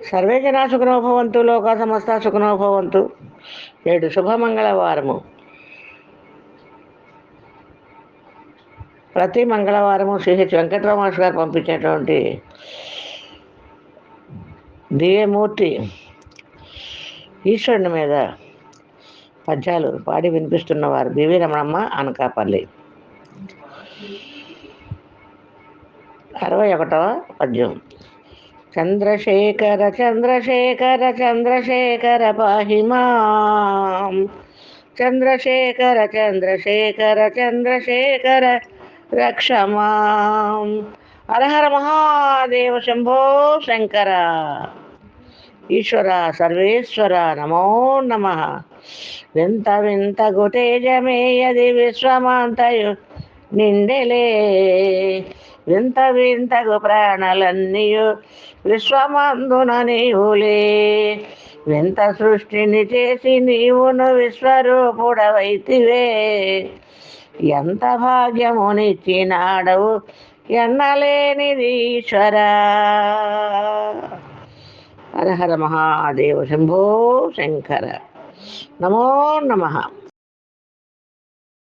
Survey జనా సుఖినో భవంతు, లోకా సమస్త సుఖినో భవంతు. నేడు శుభమంగళవారము. ప్రతి మంగళవారము శ్రీహెచ్ వెంకటరామాష్ గారు పంపించేటువంటి దివ్యమూర్తి ఈశ్వరుని మీద పద్యాలు పాడి వినిపిస్తున్నవారు బివి రమణమ్మ అనకాపల్లి. 61వ పద్యం. చంద్రశేఖర చంద్రశేఖర చంద్రశేఖర పాహి మాం, చంద్రశేఖర చంద్రశేఖర చంద్రశేఖర రక్ష మాం. హరహర మహాదేవ శంభో శంకర. ఈశ్వర సర్వేశ్వర నమో నమః. వింత వింత గుటేజమేయది విశ్వమాంతయు నిండెలే, వింత వింతగు ప్రాణలన్నీయు విశ్వమందున నీవులే. వింత సృష్టిని చేసి నీవును విశ్వరూపుడవైతివే, ఎంత భాగ్యమునిచ్చినాడవు ఎన్నలేనిది ఈశ్వరా. హర హర మహాదేవ శంభో శంకర. నమో నమః.